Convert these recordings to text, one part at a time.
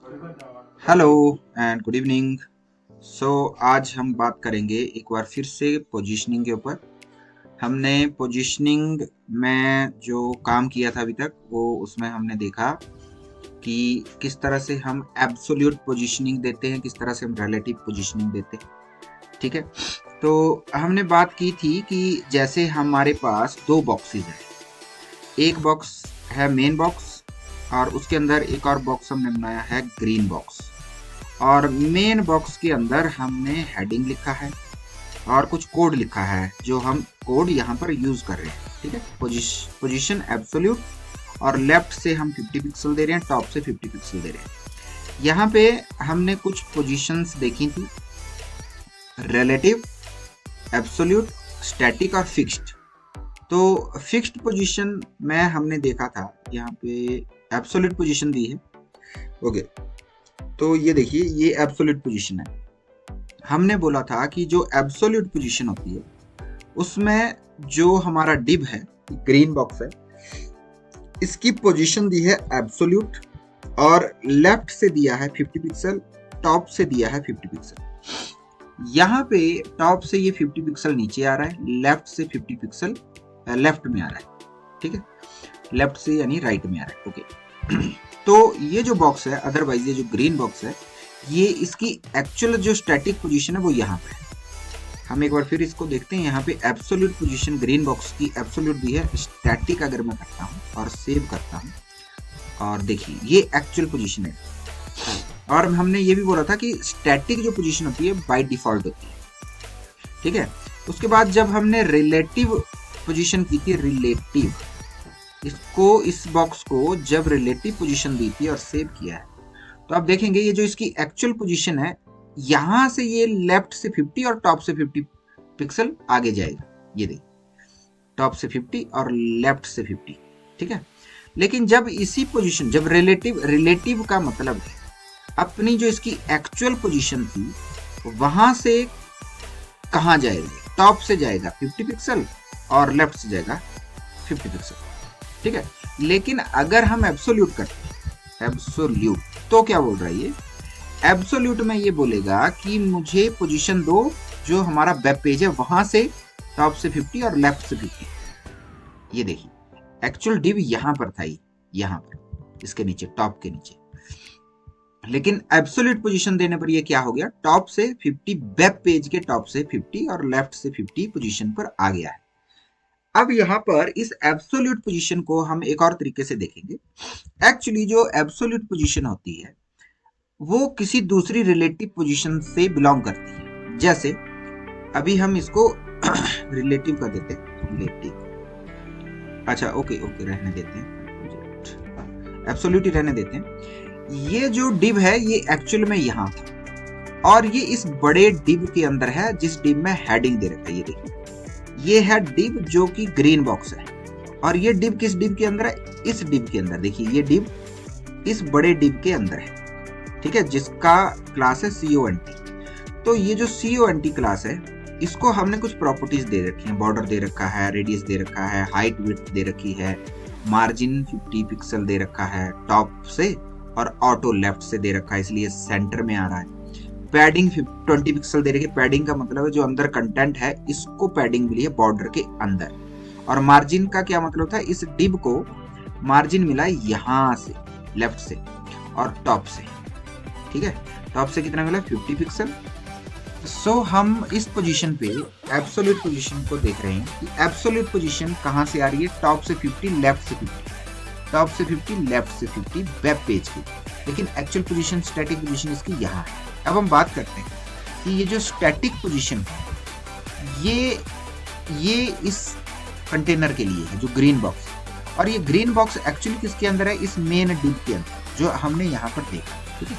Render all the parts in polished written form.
Hello and good evening. So आज हम बात करेंगे एक बार फिर से पोजीशनिंग के ऊपर। हमने पोजीशनिंग में जो काम किया था अभी तक वो उसमें हमने देखा कि किस तरह से हम एब्सोल्यूट पोजीशनिंग देते हैं, किस तरह से हम रिलेटिव पोजीशनिंग देते हैं। ठीक है, तो हमने बात की थी कि जैसे हमारे पास दो बॉक्सेस हैं, एक बॉक्स है मेन बॉक्स और उसके अंदर एक और बॉक्स हमने बनाया है ग्रीन बॉक्स। और मेन बॉक्स के अंदर हमने हेडिंग लिखा है और कुछ कोड लिखा है जो हम कोड यहाँ पर यूज कर रहे हैं। ठीक है, पोजीशन एब्सोल्यूट और लेफ्ट से हम 50 पिक्सल दे रहे हैं, टॉप से 50 पिक्सल दे रहे हैं। यहाँ पे हमने कुछ पोजीशंस देखी थी, रिलेटिव, एब्सोल्यूट, स्टैटिक और फिक्स्ड। तो फिक्स्ड पोजीशन में हमने देखा था यहाँ पे एब्सोल्यूट पोजीशन दी है। ओके, तो ये देखिए ये एब्सोल्यूट पोजीशन है। हमने बोला था कि जो एब्सोल्यूट पोजीशन होती है उसमें जो हमारा डिव है, ग्रीन बॉक्स है, इसकी पोजीशन दी है एब्सोल्यूट और लेफ्ट से दिया है 50 पिक्सल, टॉप से दिया है 50 पिक्सल। यहाँ पे टॉप से ये 50 पिक्सल नीचे आ रहा है, लेफ्ट से 50 पिक्सल लेफ्ट में आ रहा है। ठीक है, लेफ्ट से यानी राइट में आ रहा है। ओके, तो ये जो बॉक्स है, अदरवाइज ये जो ग्रीन बॉक्स है, ये इसकी एक्चुअल जो स्टैटिक पोजीशन है वो यहाँ पे है। हम एक बार फिर इसको देखते हैं। यहाँ पे एब्सोल्यूट पोजीशन ग्रीन बॉक्स की एब्सोल्यूट दी है। स्टैटिक अगर मैं करता हूँ और सेव करता हूँ और देखिए ये एक्चुअल पोजीशन है। और हमने ये भी बोला था कि स्टैटिक जो पोजीशन होती है बाय डिफॉल्ट होती है। ठीक है, उसके बाद जब हमने रिलेटिव पोजीशन की थी, रिलेटिव, इसको इस बॉक्स को जब रिलेटिव पोजीशन दी थी और सेव किया है, तो आप देखेंगे ये जो इसकी एक्चुअल पोजीशन है, यहां से ये लेफ्ट से 50 और टॉप से 50 पिक्सल आगे जाएगा। ये देखिए, टॉप से 50 और लेफ्ट से 50। ठीक है, लेकिन जब इसी पोजीशन, जब रिलेटिव, रिलेटिव का मतलब है अपनी जो इसकी एक्चुअल पोजीशन थी वहां से कहां जाएगा, टॉप से जाएगा 50 पिक्सल और लेफ्ट से जाएगा 50 पिक्सल। ठीक है, लेकिन अगर हम एब्सोल्यूट करते हैं, एब्सोल्यूट, तो क्या बोल रहा है ये, एब्सोल्यूट में ये बोलेगा कि मुझे पोजीशन दो जो हमारा वेब पेज है वहां से टॉप से 50 और लेफ्ट से 50। ये देखिए एक्चुअल डिव यहां पर था, यहां पर इसके नीचे, टॉप के नीचे। लेकिन एब्सोल्यूट पोजीशन देने पर ये क्या हो गया, टॉप से 50, वेब पेज के टॉप से 50 और लेफ्ट से 50 पोजीशन पर आ गया है। अब यहाँ पर इस एब्सोल्यूट पोजीशन को हम एक और तरीके से देखेंगे। एक्चुअली जो एब्सोल्यूट पोजीशन होती है वो किसी दूसरी रिलेटिव पोजीशन से बिलोंग करती है। जैसे अभी हम इसको रिलेटिव कर देते हैं, रिलेटिव, अच्छा ओके ओके रहने देते हैं, एब्सोल्यूट ही रहने देते हैं। ये जो डिव है ये एक्चुअल में यहाँ था और ये इस बड़े डिव के अंदर है जिस डिव में हेडिंग दे रखा है। ये देखिए ये है डिव जो कि ग्रीन बॉक्स है और ये डिव किस डिव के अंदर है, इस डिव के अंदर। देखिए ये डिव इस बड़े डिव के अंदर है। ठीक है, जिसका क्लास है CONT। तो ये जो CONT क्लास है इसको हमने कुछ प्रॉपर्टीज दे रखी हैं, बॉर्डर दे रखा है, रेडियस दे रखा है, हाइट विड्थ दे रखी है, मार्जिन 50 पिक्सल दे रखा है टॉप से और ऑटो लेफ्ट से दे रखा है इसलिए सेंटर में आ रहा है। पैडिंग 20 पिक्सल दे रखी है। पैडिंग का मतलब है जो अंदर कंटेंट है इसको पैडिंग मिली है बॉर्डर के अंदर। और मार्जिन का क्या मतलब था, इस डिव को मार्जिन मिला है यहाँ से, लेफ्ट से और टॉप से। ठीक है, टॉप से कितना मिला, 50 पिक्सल। सो हम इस पोजीशन पे एब्सोल्यूट पोजीशन को देख रहे हैं कि एब्सोल्यूट पोजीशन कहाँ से आ रही है, टॉप से 50, लेफ्ट से 50, टॉप से 50, लेफ्ट से 50 वेब पेज की। लेकिन एक्चुअल पोजीशन, स्टैटिक पोजीशन इसकी यहाँ है। अब हम बात करते हैं कि ये जो स्टैटिक पोजीशन है ये इस कंटेनर के लिए है जो ग्रीन बॉक्स है। और ये ग्रीन बॉक्स एक्चुअली किसके अंदर है, इस मेन डिव के अंदर जो हमने यहाँ पर देखा। ठीक है,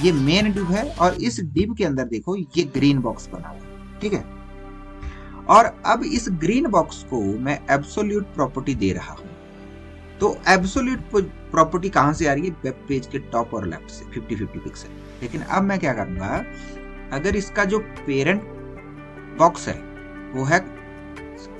ये मेन डिव है और इस डिव के अंदर देखो ये ग्रीन बॉक्स बना हुआ है। ठीक है, और अब इस ग्रीन बॉक्स को मैं एब्सोल्यूट प्रॉपर्टी दे रहा हूं। तो एब्सोल्यूट प्रॉपर्टी कहां से आ रही है, वेब पेज के टॉप और लेफ्ट से 50-50 पिक्सल। लेकिन अब मैं क्या करूंगा, अगर इसका जो पेरेंट बॉक्स है वो है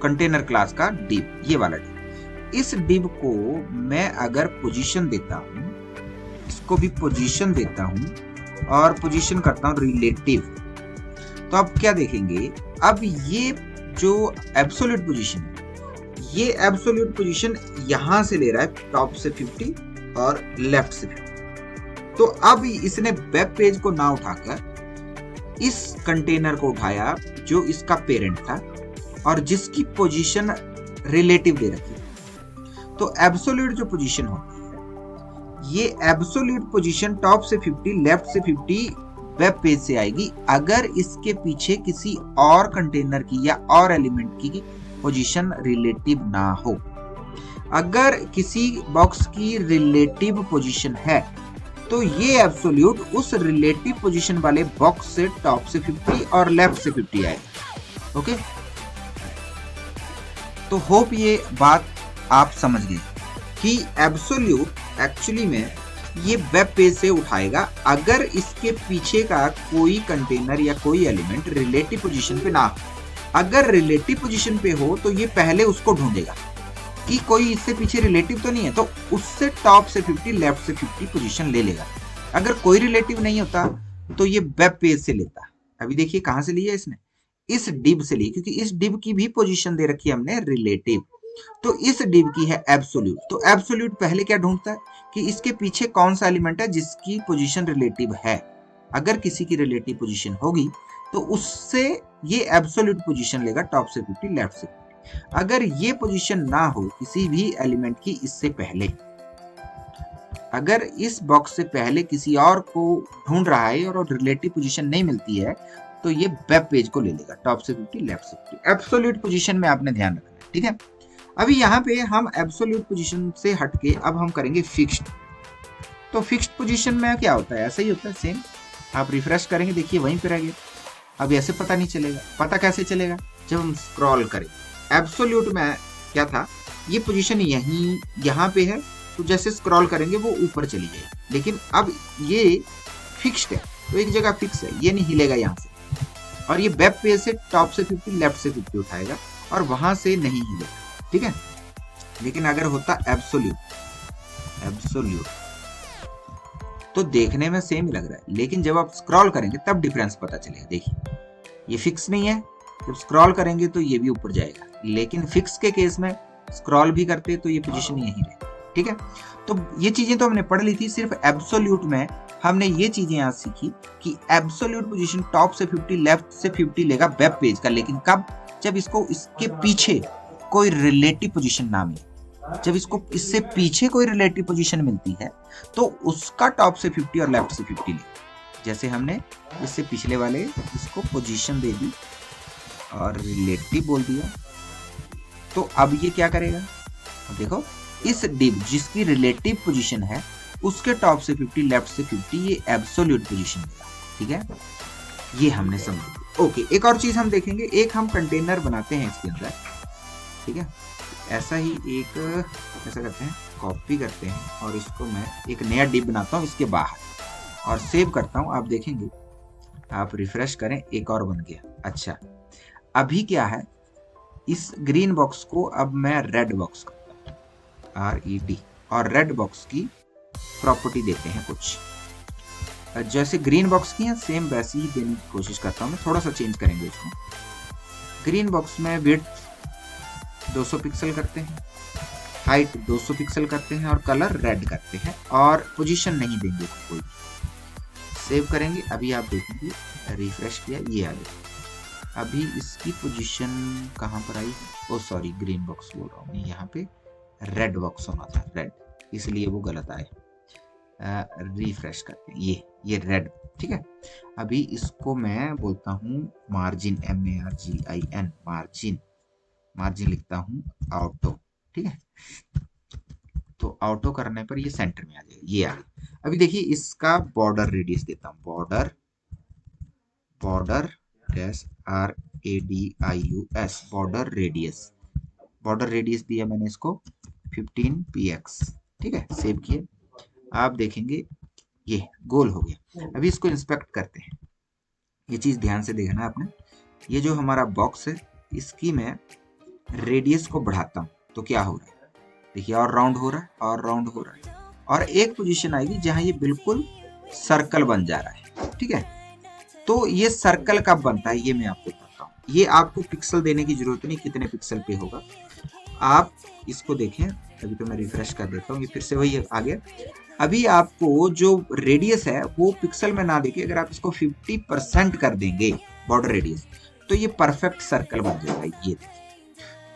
कंटेनर क्लास का डिव, ये वाला डिव, इस डिव को मैं अगर पोजीशन देता हूं इसको भी पोजीशन देता हूं और पोजीशन करता हूं रिलेटिव। तो अब क्या देखेंगे, अब ये जो एब्सोल्यूट पोजीशन है, ये एब्सोल्यूट पोजीशन यहां से ले रहा है टॉप से 50 और लेफ्ट से 50। तो अब इसने वेब पेज को ना उठाकर इस कंटेनर को उठाया जो इसका पेरेंट था और जिसकी पोजीशन रिलेटिव दे रखी है। तो एब्सोल्यूट जो पोजीशन होती है, ये एब्सोल्यूट पोजीशन टॉप से 50 लेफ्ट से 50 वेब पेज से आएगी अगर इसके पीछे किसी और कंटेनर की या और एलिमेंट की पोजीशन रिलेटिव ना हो। अगर किसी बॉक्स की रिलेटिव पोजीशन है तो ये एब्सोल्यूट उस रिलेटिव पोजीशन वाले बॉक्स से टॉप से 50 और लेफ्ट से 50 आएगा। ओके, तो होप ये बात आप समझ गए कि एब्सोल्यूट एक्चुअली में ये वेब पेज से उठाएगा अगर इसके पीछे का कोई कंटेनर या कोई एलिमेंट रिलेटिव पोजीशन पे ना हो। अगर रिलेटिव पोजीशन पे हो तो ये पहले उसको ढूंढेगा कि कोई इससे पीछे रिलेटिव तो नहीं है, तो उससे टॉप से 50 लेफ्ट से 50 पोजीशन ले लेगा। अगर कोई रिलेटिव नहीं होता तो ये वेब पेज से लेता। अभी देखिए कहां से लिया इसने, इस डिव से ली, क्योंकि इस डिव की भी पोजीशन दे रखी है हमने रिलेटिव। तो इस डिव की है एब्सोल्यूट। तो एब्सोल्यूट पहले क्या ढूंढता है कि इसके पीछे कौन सा एलिमेंट है जिसकी पोजीशन रिलेटिव है। अगर किसी की रिलेटिव पोजीशन होगी तो उससे ये एब्सोल्यूट पोजीशन लेगा टॉप से 50 लेफ्ट से 50। अगर ये पोजीशन ना हो किसी भी एलिमेंट की इससे पहले, अगर इस बॉक्स से पहले किसी और को ढूंढ रहा है और रिलेटिव पोजीशन नहीं मिलती है तो ये वेब पेज को ले लेगा टॉप से 50 लेफ्ट से 50। एब्सोल्यूट पोजीशन में आपने ध्यान रखना है, ठीक है। अभी यहाँ पे हम एब्सोल्यूट पोजीशन से हटके अब हम करेंगे फिक्स्ड। तो फिक्स्ड पोजीशन में क्या होता है, ऐसा ही होता है सेम। आप रिफ्रेश करेंगे, देखिए वहीं पे रह गया। अब ऐसे पता नहीं चलेगा। पता कैसे चलेगा, जब हम स्क्रॉल करें। एब्सोल्यूट में क्या था, ये पोजीशन यहीं यहाँ पे है, तो जैसे स्क्रॉल करेंगे वो ऊपर चली जाएगी। लेकिन अब ये फिक्स्ड है तो एक जगह फिक्स है, ये नहीं हिलेगा यहाँ से। और ये वेब पेज से टॉप से 50 लेफ्ट से 50 उठाएगा और वहां से नहीं हिलेगा, ठीक है। लेकिन अगर होता एब्सोल्यूट तो देखने में सेम ही लग रहा है, लेकिन जब आप स्क्रॉल करेंगे तब डिफरेंस पता चलेगा। देखिए ये फिक्स नहीं है, जब स्क्रॉल करेंगे तो ये भी ऊपर जाएगा। लेकिन फिक्स के केस में स्क्रॉल भी करते तो ये पोजीशन यहीं रहेगी, ठीक है। तो ये चीजें तो हमने पढ़ ली थी। सिर्फ एब्सोल्यूट में हमने ये चीजें आज सीखी कि एब्सोल्यूट पोजीशन टॉप से 50 लेफ्ट से 50 लेगा वेब पेज का। लेकिन कब, जब इसको इसके पीछे कोई रिलेटिव पोजीशन ना मिले। जब इसको इससे पीछे कोई रिलेटिव पोजीशन मिलती है तो उसका टॉप से 50 और लेफ्ट से 50 ले। जैसे हमने इससे पिछले वाले इसको पोजीशन दे दी और रिलेटिव बोल दिया, तो अब ये क्या करेगा, अब देखो इस डिव जिसकी रिलेटिव पोजीशन है उसके टॉप से 50 लेफ्ट से 50 ये एब्सोल्यूट पोजीशन देगा, ठीक है। ये हमने समझा। ओके, एक और चीज हम देखेंगे। एक हम कंटेनर बनाते हैं इसके अंदर, ठीक है। ऐसा ही एक ऐसा करते हैं, कॉपी करते हैं और इसको मैं एक नया डिव बनाता हूँ इसके बाहर और सेव करता हूँ। आप देखेंगे, आप रिफ्रेश करें, एक और बन गया। अच्छा, अभी क्या है, इस ग्रीन बॉक्स को अब मैं रेड बॉक्स करता हूँ, RED, और रेड बॉक्स की प्रॉपर्टी देते हैं कुछ जैसे ग्रीन बॉक्स की है, सेम वैसी ही देने की कोशिश करता हूँ मैं। थोड़ा सा चेंज करेंगे इसको। ग्रीन बॉक्स में विड्थ 200 पिक्सल करते हैं, हाइट 200 पिक्सल करते हैं और कलर रेड करते हैं और पोजीशन नहीं देंगे कोई। सेव करेंगे। अभी आप देखेंगे, रिफ्रेश किया, ये आ गया। अभी इसकी पोजीशन कहाँ पर आई, ओ सॉरी, ग्रीन बॉक्स बोल रहा हूँ, यहाँ पे रेड बॉक्स होना था, रेड, इसलिए वो गलत आया। रिफ्रेश करते हैं, ये रेड, ठीक है। अभी इसको मैं बोलता हूँ मार्जिन, MARGIN, मार्जिन लिखता हूँ ऑटो, ठीक है। तो ऑटो करने पर ये सेंटर में आ जाएगा, ये आ गया। अभी देखिए इसका बॉर्डर रेडियस देता हूँ, बॉर्डर RADIUS, बॉर्डर रेडियस दिया मैंने इसको 15 px, ठीक है। सेव किए। आप देखेंगे ये गोल हो गया। अभी इसको इंस्पेक्ट करते हैं। ये चीज ध्यान से देखना आपने। ये जो हमारा बॉक्स है इसकी मैं रेडियस को बढ़ाता हूं तो क्या हो रहा है, देखिए और राउंड हो रहा है और राउंड हो रहा है। और एक पोजीशन आएगी जहां ये बिल्कुल सर्कल बन जा रहा है। ठीक है, तो ये सर्कल कब बनता है ये मैं आपको बताता हूँ। ये आपको पिक्सल देने की जरूरत नहीं, कितने पिक्सल पे होगा आप इसको देखें। अभी तो मैं रिफ्रेश कर देता हूँ, ये फिर से वही आ गया। अभी आपको जो रेडियस है वो पिक्सल में ना देके अगर आप इसको 50% कर देंगे बॉर्डर रेडियस, तो ये परफेक्ट सर्कल बन जाएगा। ये देखिए,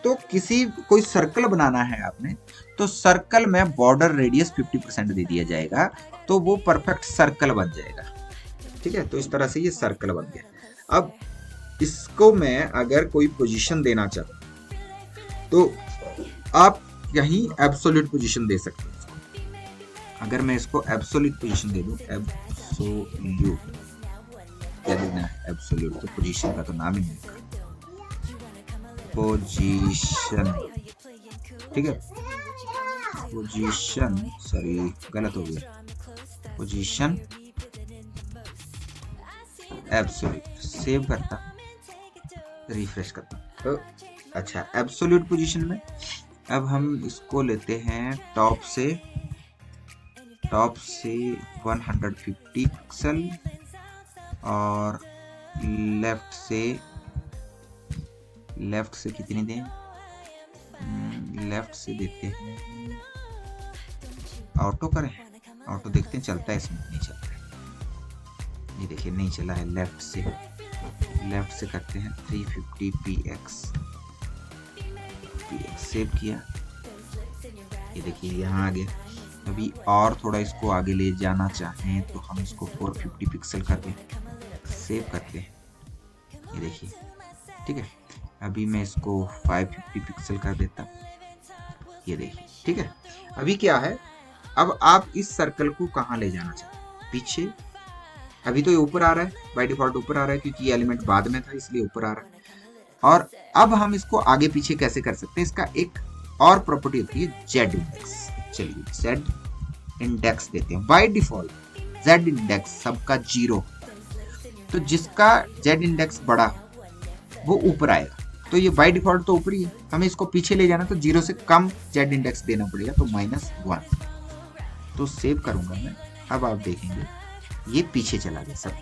तो कोई सर्कल बनाना है आपने, तो सर्कल में बॉर्डर रेडियस 50% दे दिया जाएगा, तो वो परफेक्ट सर्कल बन जाएगा। ठीक है, तो इस तरह से ये सर्कल बन गया। अब इसको मैं अगर कोई पोजीशन देना चाहूँ तो आप यहीं एब्सोल्यूट पोजीशन दे सकते हैं इसको। अगर मैं इसको एब्सोल्यूट पोजीशन दे दूं, एब्सोल्यूट क्या देना है, एब्सोल्यूट, तो पोजीशन का तो नाम ही नहीं है, पोजीशन। ठीक है, पोजीशन, सॉरी गलत हो गया, पोजीशन एब्सोल्यूट। सेव करता, रिफ्रेश करता, तो अच्छा एब्सोल्यूट पोजीशन में अब हम इसको लेते हैं टॉप से 150 पिक्सल और लेफ्ट से कितनी दें, लेफ्ट से देते हैं, ऑटो करें, ऑटो देखते हैं चलता है, इसमें नहीं चलता है, ये देखिए नहीं चला है। लेफ्ट से करते हैं 350 px, सेव किया, ये देखिए यहाँ आ गया। अभी और थोड़ा इसको आगे ले जाना चाहें तो हम इसको 450 पिक्सल कर दें, सेव करते हैं, ये देखिए। ठीक है, अभी मैं इसको 550 पिक्सल कर देता, ये देखिए। ठीक है, अभी क्या है, अब आप इस सर्कल को कहाँ ले जाना चाहते हैं, पीछे। अभी तो ये ऊपर आ रहा है, बाय डिफॉल्ट ऊपर आ रहा है क्योंकि ये एलिमेंट बाद में था इसलिए ऊपर आ रहा है। और अब हम इसको आगे पीछे कैसे कर सकते हैं, इसका एक और प्रॉपर्टी होती है जेड इंडेक्स। चलिए जेड इंडेक्स देते हैं। बाय डिफॉल्ट जेड इंडेक्स सबका 0, तो जिसका जेड इंडेक्स बड़ा वो ऊपर आएगा, तो ये बाय डिफॉल्ट तो ऊपर ही है। हमें इसको पीछे ले जाना तो 0 से कम जेड इंडेक्स देना पड़ेगा, तो -1। तो सेव करूंगा मैं, अब आप देखेंगे ये पीछे चला गया सब।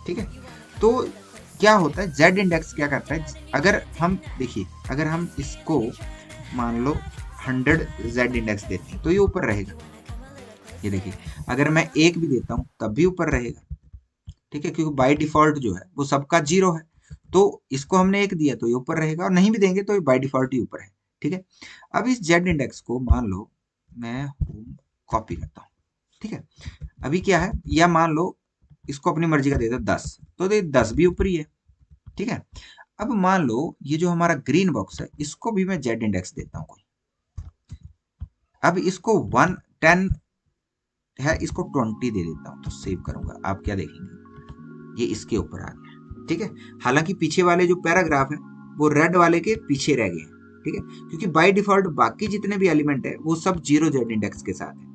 ठीक है, तो क्या होता है, जेड इंडेक्स क्या करता है, अगर हम देखिए, अगर हम इसको मान लो 100 जेड इंडेक्स देते हैं तो ये ऊपर रहेगा, ये देखिए। अगर मैं 1 भी देता हूं तब भी ऊपर रहेगा। ठीक है, क्योंकि बाय डिफॉल्ट जो है वो सबका 0 है, तो इसको हमने 1 दिया तो ये ऊपर रहेगा, और नहीं भी देंगे तो ये बाय डिफॉल्ट ही ऊपर है। ठीक है, अब इस जेड इंडेक्स को मान लो मैं कॉपी करता हूँ। ठीक है, अभी क्या है, या मान लो इसको अपनी मर्जी का देता 10, तो 10 भी ऊपर ही है। ठीक है, अब मान लो ये जो हमारा ग्रीन बॉक्स है इसको भी मैं जेड इंडेक्स देता हूँ कोई। अब इसको 10 है, इसको 20 दे देता हूँ, तो सेव करूंगा, आप क्या देखेंगे ये इसके ऊपर आ गया। ठीक है, हालांकि पीछे वाले जो पैराग्राफ है वो रेड वाले के पीछे रह गए। ठीक है, क्योंकि बाय डिफॉल्ट बाकी जितने भी एलिमेंट है वो सब 0 जेड इंडेक्स के साथ है।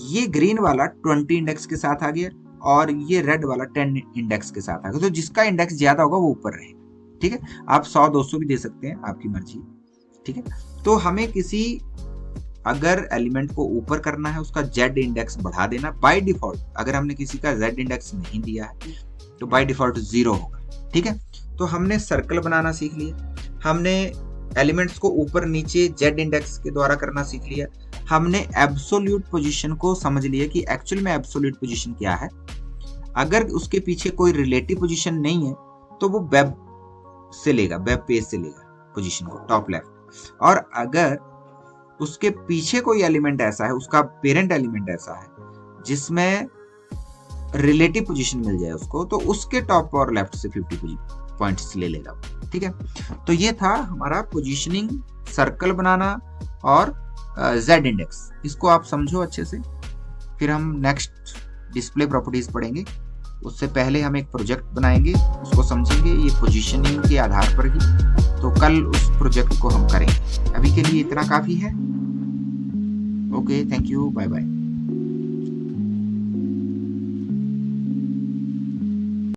ये ग्रीन वाला 20 इंडेक्स के साथ आ गया और ये रेड वाला 10 इंडेक्स के साथ आ गया, तो जिसका इंडेक्स ज्यादा होगा वो ऊपर रहेगा। ठीक है, आप 100-200 भी दे सकते हैं, आपकी मर्जी। ठीक है, तो हमें किसी अगर एलिमेंट को ऊपर करना है उसका जेड इंडेक्स बढ़ा देना। बाय डिफॉल्ट अगर हमने किसी का जेड इंडेक्स नहीं दिया है तो बाय डिफॉल्ट 0 होगा। ठीक है, तो हमने सर्कल बनाना सीख लिया, हमने एलिमेंट्स को ऊपर नीचे जेड इंडेक्स के द्वारा करना सीख लिया, हमने एब्सोल्यूट पोजीशन को समझ लिया कि एक्चुअल में एब्सोल्यूट पोजीशन क्या है। अगर उसके पीछे कोई रिलेटिव पोजीशन नहीं है तो वो वेब से लेगा, वेब पेज से लेगा पोजीशन को टॉप लेफ्ट, और अगर उसके पीछे कोई एलिमेंट ऐसा है, उसका पेरेंट एलिमेंट ऐसा है जिसमें रिलेटिव पोजीशन मिल जाए उसको, तो उसके टॉप और लेफ्ट से 50 पॉइंट्स ले लेगा। ठीक है, तो ये था हमारा पोजीशनिंग, सर्कल बनाना और जेड इंडेक्स। इसको आप समझो अच्छे से, फिर हम नेक्स्ट डिस्प्ले प्रॉपर्टीज पढ़ेंगे। उससे पहले हम एक प्रोजेक्ट बनाएंगे, उसको समझेंगे ये पोजीशनिंग के आधार पर ही, तो कल उस प्रोजेक्ट को हम करेंगे। अभी के लिए इतना काफी है। Okay, thank you, bye bye.